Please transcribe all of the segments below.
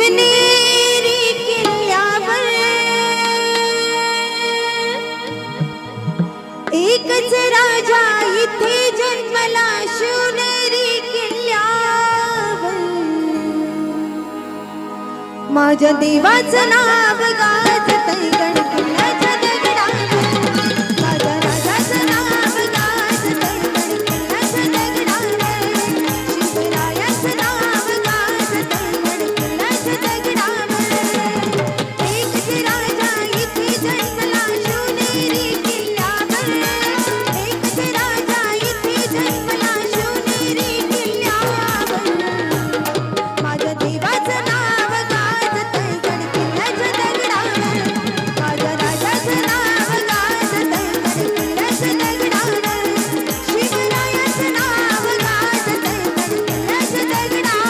शिवनेरी किल्ल्यावर एकच राजा इथे जन्मला शिवनेरी किल्ल्यावर माझ्या देवाचं नाव गाजतंय गड किल्ल्याच्या दगडावर माझ्या राजाचं नाव गाजतंय गड किल्ल्याच्या दगडावर शिवरायाचं नाव गाजतंय गड किल्ल्याच्या दगडावर एकच राजा इथे जन्मला शिवनेरी किल्ल्यावर एकच राजा इथे जन्मला शिवनेरी किल्ल्यावर माझ्या देवाचं नाव गाजतंय गड किल्ल्याच्या दगडावर माझ्या राजाचं नाव गाजतंय गड किल्ल्याच्या दगडावर शिवरायाचं नाव गाजतंय गड किल्ल्याच्या दगडावर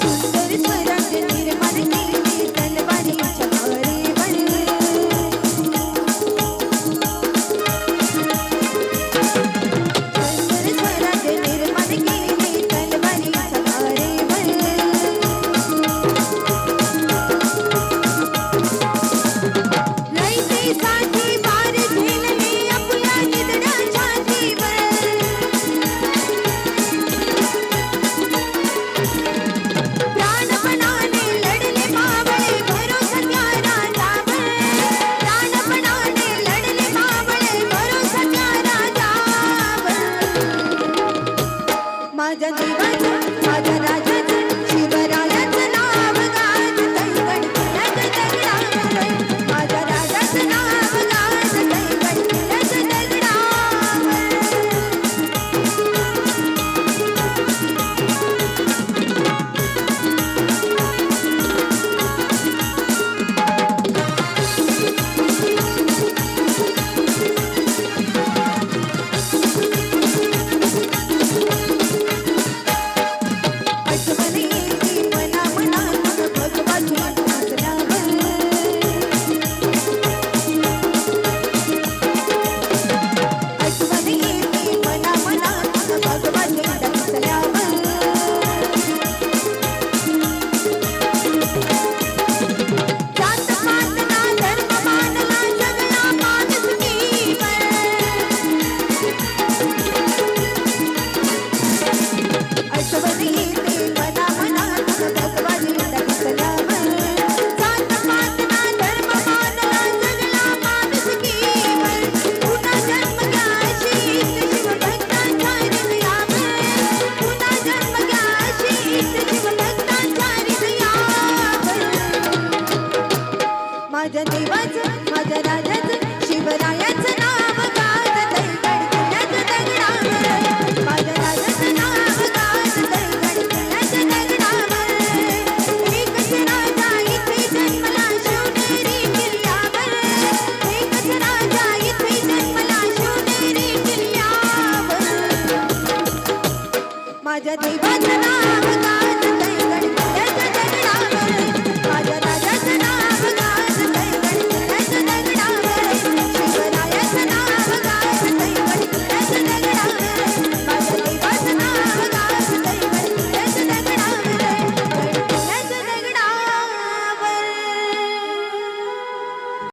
सुंदर स्वराज्य निर्माण केले तलवारीच्या वारेवर सुंदर स्वराज्य निर्माण केले तलवारीच्या वारेवर रयतेसाठी वार झेलले आपल्या निधड्या छातीवर प्राणपणाने लढले मावळे भरोसा त्या राजावर प्राणपणाने लढले मावळे भरोसा त्या राजावर माझ्या देवाचं माझ्या राजाचं शिवरायाचं नाव गाजतंय गड किल्ल्याच्या दगडावर माझ्या राजाचं नाव गाजतंय गड किल्ल्याच्या दगडावर आठवण येते मला मनात भगवाची नाचल्यावर आठवण येते मला मनात भगवाची नाचल्यावर जात पातला धर्म मानला सगळा माणुसकीवर आठवण येते मला मनात भगवाची नाचल्यावर जात पातला धर्म मानला सगळा माणुसकीवर पुन्हा जन्म घ्या अशी इच्छा शिवभक्तांच्या हृदयावर पुन्हा जन्म घ्या अशी इच्छा शिवभक्तांच्या हृदयावर माझ्या देवाचं माझ्या राजाचं शिवरायाचं नाव गाजतंय गड किल्ल्याच्या दगडावर माझ्या राजाचं नाव गाजतंय गड किल्ल्याच्या दगडावर एकच राजा इथे जन्मला शिवनेरी किल्ल्यावर एकच राजा इथे जन्मला शिवनेरी किल्ल्यावर माझ्या देवाचं नाव